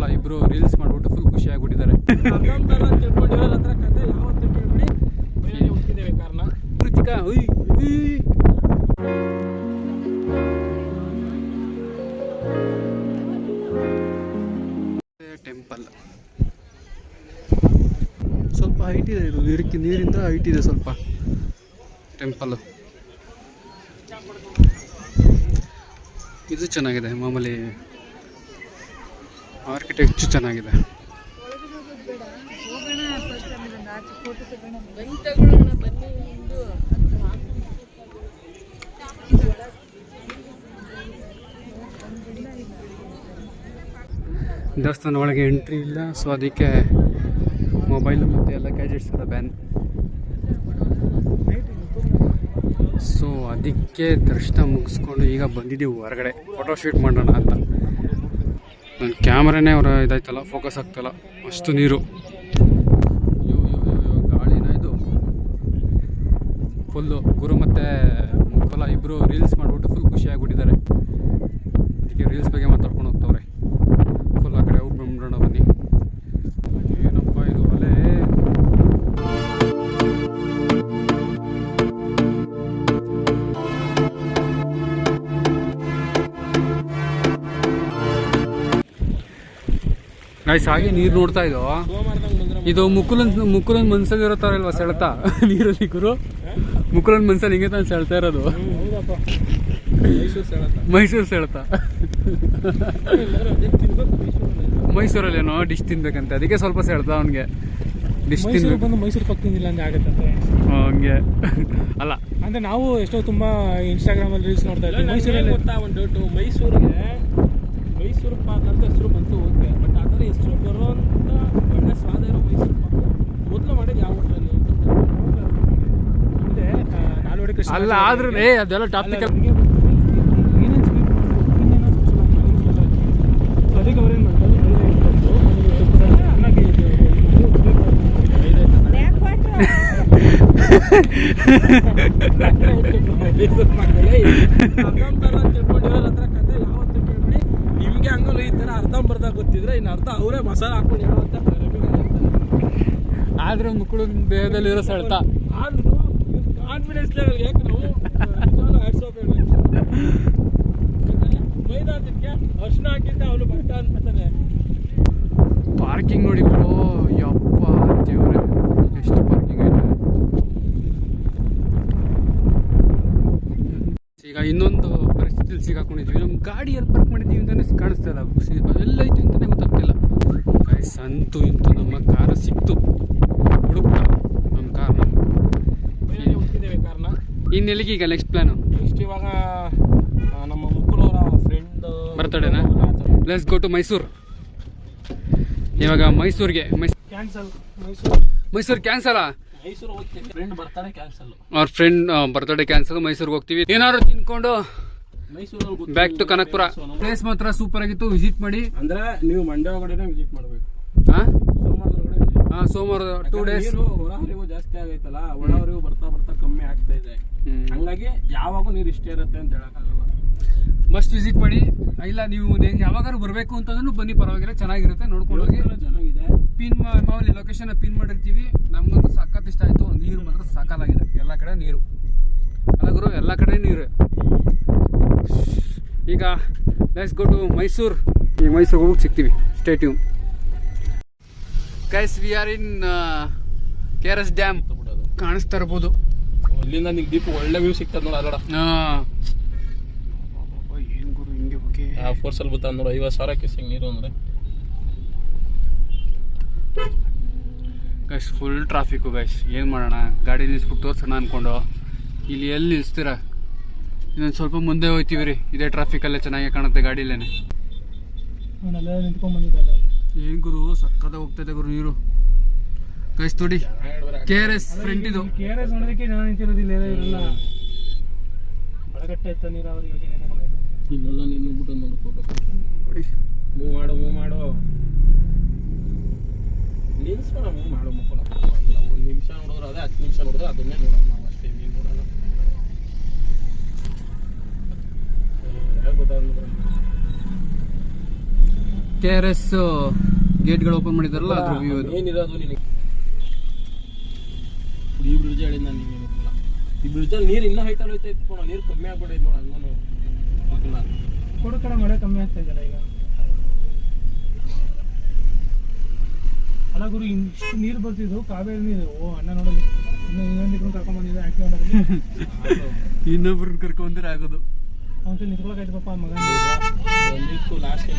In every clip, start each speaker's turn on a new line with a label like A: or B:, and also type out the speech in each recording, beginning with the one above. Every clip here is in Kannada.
A: ಟೆಂಪಲ್ ಇಬ್ರು ರೀಲ್ಸ್ ಮಾಡ್ಬಿಟ್ಟು ಫುಲ್ ಖುಷಿ ಆಗ್ಬಿಟ್ಟಿದ್ದಾರೆ. ಟೆಂಪಲ್ ಸ್ವಲ್ಪ ಹೈಟ್ ಇದೆ, ಇದು ನೀರಿಂದ ಹೈಟ್ ಇದೆ ಸ್ವಲ್ಪ ಟೆಂಪಲ್. ಇದು ಚೆನ್ನಾಗಿದೆ, ಮಾಮೂಲಿ ಆರ್ಕಿಟೆಕ್ಚರ್ ಚೆನ್ನಾಗಿದೆ. ದೇವಸ್ಥಾನ ಒಳಗೆ ಎಂಟ್ರಿ ಇಲ್ಲ, ಸೊ ಅದಕ್ಕೆ ಮೊಬೈಲು ಮತ್ತು ಎಲ್ಲ ಗ್ಯಾಜೆಟ್ಸ್ ಎಲ್ಲ ಬ್ಯಾನ್. ಸೊ ಅದಕ್ಕೆ ದರ್ಶನ ಮುಗಿಸ್ಕೊಂಡು ಈಗ ಬಂದಿದ್ದೀವಿ ಹೊರಗಡೆ ಫೋಟೋಶೂಟ್ ಮಾಡೋಣ ಅಂತ. ನನ್ನ ಕ್ಯಾಮ್ರಾನೇ ಅವರ ಇದಾಯ್ತಲ್ಲ, ಫೋಕಸ್ ಆಗ್ತಲ್ಲ, ಅಷ್ಟು ನೀರು. ಗಾಳಿನ ಇದು ಫುಲ್ಲು. ಗುರು ಮತ್ತು ಮುಖಲ ಇಬ್ಬರು ರೀಲ್ಸ್ ಮಾಡಿಬಿಟ್ಟು ಫುಲ್ ಖುಷಿ ಆಗ್ಬಿಟ್ಟಿದ್ದಾರೆ. ಅದಕ್ಕೆ ರೀಲ್ಸ್ ಬಗ್ಗೆ ಮಾತಾಡ್ಕೊಂಡು ಹೋಗ್ತವ್ರೆ. ಫುಲ್ ಆ ಕಡೆ ಹೋಗಿ ಬಂದ್ಬಿಡೋಣ ಬನ್ನಿ. ಏನಪ್ಪ ಇದು ಅಲೆ. ಗೈಸ್ ಹಾಗೆ ನೀರು ನೋಡ್ತಾ ಇದ್ದೋ. ಇದು ಮುಕ್ಕುಲನ್ ಮನ್ಸಲ್ಲಿ ಇರೋ ಥರ ಇಲ್ವಾ ಸೆಳೆತ ನೀರಲ್ಲಿ ಗುರು? ಮುಕ್ಕುಲನ್ ಮನ್ಸಲ್ಲಿ ಹಿಂಗೆ ತಾನು ಸೆಳ್ತಾ ಇರೋದು. ಮೈಸೂರು ಸೆಳೆತ. ಮೈಸೂರಲ್ಲೇನೋ ಡಿಶ್ ತಿನ್ಬೇಕಂತೆ, ಅದಕ್ಕೆ ಸ್ವಲ್ಪ ಸೆಳ್ತ ಅವನಿಗೆ. ಡಿಶ್ ತಿನ್ಬೇಕು,
B: ಮೈಸೂರು ಪಕ್ಕ ತಿಂದಿಲ್ಲ ಅಂದ್ರೆ ಆಗತ್ತೆ
A: ಹಂಗೆ ಅಲ್ಲ.
B: ಅಂದ್ರೆ ನಾವು ಎಷ್ಟೋ ತುಂಬಾ ಇನ್ಸ್ಟಾಗ್ರಾಮಲ್ಲಿ ರೀಲ್ಸ್ ನೋಡ್ತಾ ಇದ್ದೀವಿ. ಮೈಸೂರಲ್ಲಿ ಒಂದು ಡೌಟು, ಮೈಸೂರು ಪಾಕ್ ಅಂತ ಹೆಸರು ಬಂತು, ಓಕೆ. ಬಟ್ ಆ ಥರ ಹೆಸರು ಬರೋಂಥ ಒಳ್ಳೆ ಸ್ವಾದ ಇರೋ ಮೈಸೂರು ಪಾಕ್ ಮೊದಲು ಮಾಡೋದು ಯಾವ ಹೋಟೆಲಲ್ಲಿ ಅಂದರೆ ನಾಲ್ವಡಿ ಕೃಷ್ಣ
A: ಅಲ್ಲ. ಆದ್ರೂ ಅದೆಲ್ಲ ಟಾಪಿಕ್
B: ಅದಕ್ಕೆ ಅವ್ರೇನು ಮಾಡ್ತಾರೆ, ನಿಮ್ಗೆ ಹಂಗಲ್ಲ ಈ ಥರ ಅರ್ಧಂಬರ್ಧ ಗೊತ್ತಿದ್ರೆ ಇನ್ನು ಅರ್ಧ ಅವರೇ ಮಸಾಲ ಹಾಕೊಂಡು ಹೇಳುವಂತ.
A: ಆದ್ರೂ ಮುಕ್ಕಳು ದೇಹದಲ್ಲಿರೋ ಸೆಳೆತ.
B: ಆದ್ರೂ ಕಾನ್ಫಿಡೆನ್ಸ್ ಲೆವೆಲ್ ಯಾಕೆ ನಾವು ಮೈದಾನಕ್ಕೆ ಅರ್ಶನ ಹಾಕಿದ್ದ ಅವನು ಭಕ್ತ ಅಂತಾನೆ.
A: ಪಾರ್ಕಿಂಗ್ ನೋಡಿ ಬ್ರೋ, ಯಪ್ಪ ದೇವ್ರೆ ಎಷ್ಟು ಪಾರ್ಕಿಂಗ್ ಐತೆ. ಈಗ ಇನ್ನೊಂದು ಪರಿಸ್ಥಿತಿಯಲ್ಲಿ ಸಿಗಾಕೊಂಡಿದ್ವಿ. ನಮ್ಮ ಗಾಡಿ ಎಲ್ಲಿ ಪಾರ್ಕ್ ಮಾಡಿದ್ದೀವಿ ಅಂತಲೇ ಕಾಣಿಸ್ತಾ ಇಲ್ಲ, ಅದೆಲ್ಲ ಐತಿ ಅಂತಲೇ ಗೊತ್ತಾಗ್ತಿಲ್ಲ. ಗೈಸ್ ಅಂತೂ ಇಂತೂ ನಮ್ಮ ಕಾರು ಸಿಕ್ತು. ಹುಡುಕ್ತ ನಮ್ಮ ಕಾರ್ನ
B: ಹುಡುಕಿದ್ದೇವೆ ಕಾರ್ನ.
A: ಇನ್ನೆಲ್ಲಿಗೆ ಈಗ ನೆಕ್ಸ್ಟ್ ಪ್ಲಾನು?
B: ನೆಕ್ಸ್ಟ್ ಇವಾಗ ನಮ್ಮ ಮುಕ್ಕುಲವರ ಫ್ರೆಂಡ್
A: ಬರ್ತಡೇನಾ? Let's go to Mysuru. ಇವಾಗ ಮೈಸೂರಿಗೆ ಮೈಸೂರು ಕ್ಯಾನ್ಸಲ್.
B: ಫ್ರೆಂಡ್ ಬರ್ತಾರೆ ಕ್ಯಾನ್ಸಲ್.
A: ಅವ್ರ ಫ್ರೆಂಡ್ ಬರ್ತಡೇ ಕ್ಯಾನ್ಸಲ್. ಮೈಸೂರಿಗೆ ಹೋಗ್ತೀವಿ, ಏನಾದ್ರು ತಿನ್ಕೊಂಡು ಮೈಸೂರಲ್ಲಿ ಬ್ಯಾಕ್ ಟು ಕನಕಪುರ. ಪ್ಲೇಸ್ ಮಾತ್ರ ಸೂಪರ್ ಆಗಿತ್ತು, ವಿಸಿಟ್ ಮಾಡಿ.
B: ಅಂದ್ರೆ ನೀವು ಮಂಡ್ಯ ಒಳಗಡೆ ವಿಸಿಟ್ ಮಾಡಬೇಕು.
A: ಸೋಮವಾರ 2 days.
B: ಹೊರಹರಿವು ಜಾಸ್ತಿ ಆಗೈತಲ್ಲ, ಒಳಹರಿವು ಬರ್ತಾ ಬರ್ತಾ ಕಮ್ಮಿ ಆಗ್ತಾ ಇದೆ. ಹಂಗಾಗಿ ಯಾವಾಗೂ ನೀರು ಇಷ್ಟೇ ಇರುತ್ತೆ ಅಂತ ಹೇಳಕ್ಕಾಗಲ್ಲ.
A: ಮಸ್ಟ್ ವಿಸಿಟ್ ಮಾಡಿ. ಇಲ್ಲ ನೀವು ಯಾವಾಗಾದ್ರು ಬರಬೇಕು ಅಂತಂದ್ರೂ ಬನ್ನಿ, ಪರವಾಗಿಲ್ಲ, ಚೆನ್ನಾಗಿರುತ್ತೆ, ನೋಡ್ಕೊಂಡು ಹೋಗಿ.
B: ಚೆನ್ನಾಗಿದೆ.
A: ಪಿನ್ ಮಾಮೂಲಿ ಲೊಕೇಶನ್ ಪಿನ್ ಮಾಡಿರ್ತೀವಿ. ನಮ್ಗಂತೂ ಸಖತ್ ಇಷ್ಟ ಆಯ್ತು. ನೀರು ಮಾತ್ರ ಸಾಕಾಗಿದೆ, ಎಲ್ಲ ಕಡೆ ನೀರು ಅಲ್ಲ ಗುರು, ಎಲ್ಲ ಕಡೆ ನೀರು. ಈಗ ಲೆಟ್ಸ್ ಗೋ ಟು ಮೈಸೂರು. ಈಗ ಮೈಸೂರಿಗೆ ಹೋಗಿ ಸಿಗ್ತೀವಿ. Stay tuned guys. We are in KRS dam. ಕಾಣಿಸ್ತಾ ಇರ್ಬೋದು
B: ಇಲ್ಲಿಂದ ನಿಮ್ಗೆ ದೀಪ ಒಳ್ಳೆ ವ್ಯೂ ಸಿಗ್ತದೆ ನೋಡಿ. ಅಲ್ಲಡ
A: ಏನು ಗುರು ಹಿಂಗೆ ಹೋಗಿ
B: ಫೋರ್ಸಲ್ಲಿ ಬತ್ತ ನೋಡಿ 50,000 ಕೆಸಿಂಗ್ ನೀರು ಅಂದರೆ.
A: Guys full traffic guys. ಏನು ಮಾಡೋಣ, ಗಾಡಿ ನಿಲ್ಲಿಸ್ಬಿಟ್ಟು ತೋರ್ಸೋಣ ಅಂದ್ಕೊಂಡು ಇಲ್ಲಿ ಎಲ್ಲಿ ನಿಲ್ಲಿಸ್ತೀರ? ಇನ್ನೊಂದು ಸ್ವಲ್ಪ ಮುಂದೆ ಹೋಗ್ತೀವಿ ರೀ, ಇದೇ ಟ್ರಾಫಿಕಲ್ಲೇ ಚೆನ್ನಾಗಿ ಕಾಣುತ್ತೆ ಗಾಡಿಲೇನೆ. ಏನು ಗುರು ಸಕ್ಕದ ಹೋಗ್ತಾಯಿದೆ ಗುರು ನೀರು. ಗೈಸ್ ನೋಡಿ KRS ಫ್ರಂಟ್ ಇದು.
B: KRS ನೋಡೋದಕ್ಕೆ ಜನ ನಿಂತಿರೋದಿಲ್ಲ, ಇರಲ್ಲ. ಒಳಗಟ್ಟೆ ಇತ್ತ ನೀರಾವರಿ ಯೋಜನೆ ಇನ್ನೆಲ್ಲ ನಿನ್ನುಬಿಟ್ಟು ನೋಡಿ. ಮೂವ್ ಮಾಡು ನಿಲ್ಸ್ಕೊಳ, ಮೂವ್ ಮಾಡು ಮಕ್ಕಳ. 1 ನಿಮಿಷ ನೋಡಿದ್ರೆ ಅದೇ, 10 ನಿಮಿಷ ನೋಡಿದ್ರೆ ಅದನ್ನೇ ನೋಡೋಣ ನಾವು ಅಷ್ಟೇ. ನೀನು ನೋಡೋಣ ಹೇಗೆ ಗೊತ್ತಾಗ
A: KRS ಗೇಟ್ಗಳು ಓಪನ್ ಮಾಡಿದಾರಲ್ಲ ಅದ್ರ ವ್ಯೂ ಅದು.
B: ಏನಿರೋದು ನಿನಗೆ ಈ ಬ್ರಿಡ್ಜ್ ಹೇಳಿದ್ ನಾನು ನಿಮಗೆ ಗೊತ್ತಿಲ್ಲ. ಈ ಬ್ರಿಡ್ಜಲ್ಲಿ ನೀರು ಇನ್ನೂ ಹೈಟಲ್ಲಿ ಹೋಯ್ತಾ ಇತ್ತು, ನೀರು ಕಮ್ಮಿ ಆಗ್ಬಿಟ್ಟೈತೆ ನೋಡಿ. ಹಂಗೂ ಗೊತ್ತಿಲ್ಲ, ಕೊಡು ಕಡೆ ಮಳೆ ಕಮ್ಮಿ ಆಗ್ತಾ ಇದೆಯಲ್ಲ ಈಗ. ಅಲ್ಲ ಗುರು, ಇಷ್ಟು ನೀರು ಬರ್ತಿದ್ದು ಕಾವೇರಿ ನೀರು. ಓ ಅಣ್ಣ ನೋಡಲಿ, ಇನ್ನೊಂದಿಬ್ರು ಕರ್ಕೊಂಡ್ ಬಂದಿದ್ದೆ ಆಕ್ಟಿವ್
A: ಇನ್ನೊಬ್ರನ್ನ ಕರ್ಕೊಂಡ್ರೆ ಆಗೋದು.
B: ಅವ್ನ ನಿಂತ್ಕೊಳಕಾಯ್ತು ಪಾಪ ಮಗ. ಬಂದಿತ್ತು ಲಾಸ್ಟ್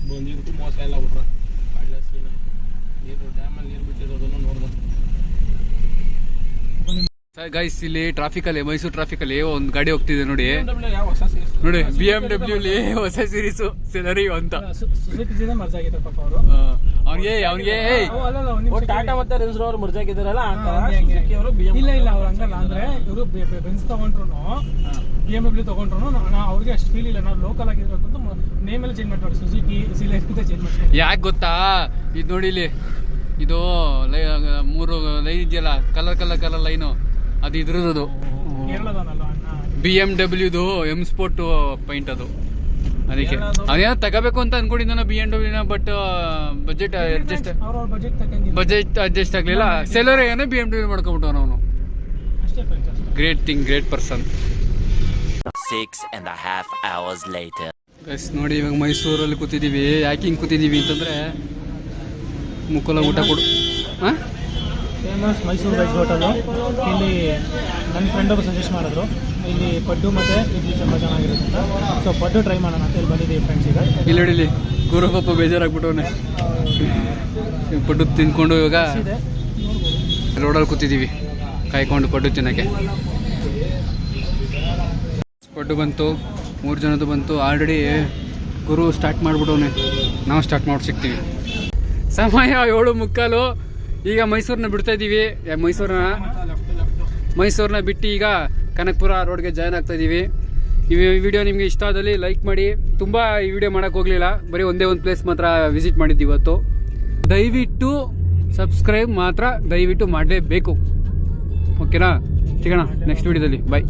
B: ಬಂದಿದ್ದಕ್ಕೂ ಮೋಸ ಎಲ್ಲ ಬಿಟ್ರ. ಒಳ್ಳೆ ಸೀನ, ನೀರು ಡ್ಯಾಮಲ್ಲಿ ನೀರು ಬಿಟ್ಟಿರೋದನ್ನು ನೋಡ್ದೆ.
A: ಗೈಸ್ ಇಲ್ಲಿ ಟ್ರಾಫಿಕ್ ಅಲ್ಲಿ, ಮೈಸೂರು ಟ್ರಾಫಿಕ್ ಅಲ್ಲಿ ಒಂದು ಗಾಡಿ ಹೋಗ್ತಿದೆ ನೋಡಿ.
B: ಯಾವ ಹೊಸ ಸೀರೀಸ್
A: ನೋಡಿ BMW ಅಲ್ಲಿ ಹೊಸ ಸೀರೀಸ್ ಸೆಲರಿ ಅಂತ.
B: ಸುಜುಕಿ ಜೊತೆ ಮರ್ಜ್ ಆಗಿದ್ದಾರೆ ಪಾಪ ಅವರು.
A: ಅವ್ನಿಗೆ
B: ಟಾಟಾ ಮತ್ತೆ ರೆನ್ಸ್ ಅವರು ಮರ್ಜ್ ಆಗಿದ್ದಾರಲ್ಲ, ಇಲ್ಲ ಇಲ್ಲ ಅವ್ರು ಹಂಗಲ್ಲ. ಅಂದ್ರೆ ಇವರು ಬೆನ್ಸ್ ತಗೊಂಡ್ರು BMW ತಗೊಂಡ್ರು ಅವ್ರಿಗೆ ಅಷ್ಟು ಫೀಲ್ ಇಲ್ಲ. ನಾವು ಲೋಕಲ್ ಆಗಿರೋದು ನೇಮ್ ಎಲ್ಲ ಚೇಂಜ್ ಮಾಡ್ತಾರೆ, ಸುಜುಕಿ ಸಿಲೆಕ್ಟ್ ಚೇಂಜ್ ಮಾಡ್ತಾರೆ.
A: ಯಾಕೆ ಗೊತ್ತಾ, ಇದು ನೋಡಿ ಇಲ್ಲಿ ಇದು 3 ಲೈನ್ ಇದೆಯಲ್ಲ, ಕಲರ್ ಲೈನು, ಅದು ಇದ್ರದ್ದು BMW M Sport ಪೈಂಟ್ ಅದು. ಅದಕ್ಕೆ ಅದೇನೋ ತಗೋಬೇಕು ಅಂತ ಅನ್ಕೊಂಡಿದ್ದಾನ BMW, ಬಟ್ ಬಜೆಟ್ ಅಡ್ಜಸ್ಟ್ ಆಗ್ಲಿಲ್ಲ. ಸೆಲರ್ ಏನೋ BMW ಮಾಡ್ಕೊಂಡ್ಬಿಟ್ಟವನು ಅವನು. Great thing, great person.
C: 6.5 hours later.
A: Guys ನೋಡಿ, ಇವಾಗ ಮೈಸೂರಲ್ಲಿ ಕೂತಿದ್ದೀವಿ. ಯಾಕೆ ಹಿಂಗೆ ಕೂತಿದ್ದೀವಿ ಅಂತಂದರೆ, ಮುಕ್ಕೋಲ ಊಟ ಕೊಡು. ಹಾಂ,
B: ಫೇಮಸ್ ಮೈಸೂರು ವೆಜ್ ಹೋಟೆಲು. ಇಲ್ಲಿ ನನ್ನ ಫ್ರೆಂಡ್ ಒಬ್ಬರು ಸಜೆಸ್ಟ್ ಮಾಡಿದ್ರು, ಇಲ್ಲಿ ಪಡ್ಡು ಮತ್ತು ಇಡ್ಲಿ ತುಂಬ ಚೆನ್ನಾಗಿರುತ್ತೆ ಅಂತ. ಸೊ ಪಡ್ಡು ಟ್ರೈ ಮಾಡೋಣ ಅಂತ ಇಲ್ಲಿ ಬಂದಿದ್ದೀವಿ ಫ್ರೆಂಡ್ಸ್. ಈಗ
A: ಇಲ್ಲಿ ನೋಡಿಲಿ ಗುರು ಪಾಪ ಬೇಜಾರಾಗ್ಬಿಟ್ಟವನೆ. ಪಡ್ಡು ತಿನ್ಕೊಂಡು ಇವಾಗ ರೋಡಲ್ಲಿ ಕೂತಿದ್ದೀವಿ ಕಾಯ್ಕೊಂಡು ಪಡ್ಡು ತಿನ್ನೋಕ್ಕೆ. ಪಡ್ಡು ಬಂತು, 3 ಜನದ್ದು ಬಂತು. ಆಲ್ರೆಡಿ ಗುರು ಸ್ಟಾರ್ಟ್ ಮಾಡಿಬಿಟ್ಟವನೆ, ನಾವು ಸ್ಟಾರ್ಟ್ ಮಾಡಿ ಸಿಗ್ತೀವಿ. ಸಮಯ 7:45. ಈಗ ಮೈಸೂರನ್ನ ಬಿಡ್ತಾ ಇದ್ದೀವಿ. ಮೈಸೂರನ್ನ ಬಿಟ್ಟು ಈಗ ಕನಕಪುರ ರೋಡ್ಗೆ ಜಾಯ್ನ್ ಆಗ್ತಾ ಇದ್ದೀವಿ. ಈ ವಿಡಿಯೋ ನಿಮಗೆ ಇಷ್ಟ ಆದಲ್ಲಿ ಲೈಕ್ ಮಾಡಿ. ತುಂಬ ಈ ವಿಡಿಯೋ ಮಾಡೋಕ್ಕೆ ಹೋಗಲಿಲ್ಲ, ಬರೀ ಒಂದೇ ಒಂದು ಪ್ಲೇಸ್ ಮಾತ್ರ ವಿಸಿಟ್ ಮಾಡಿದ್ದು ಇವತ್ತು. ದಯವಿಟ್ಟು ಸಬ್ಸ್ಕ್ರೈಬ್ ಮಾತ್ರ ದಯವಿಟ್ಟು ಮಾಡಲೇಬೇಕು. ಓಕೆನಾ? ಸಿಗೋಣ ನೆಕ್ಸ್ಟ್ ವಿಡಿಯೋದಲ್ಲಿ. ಬಾಯ್.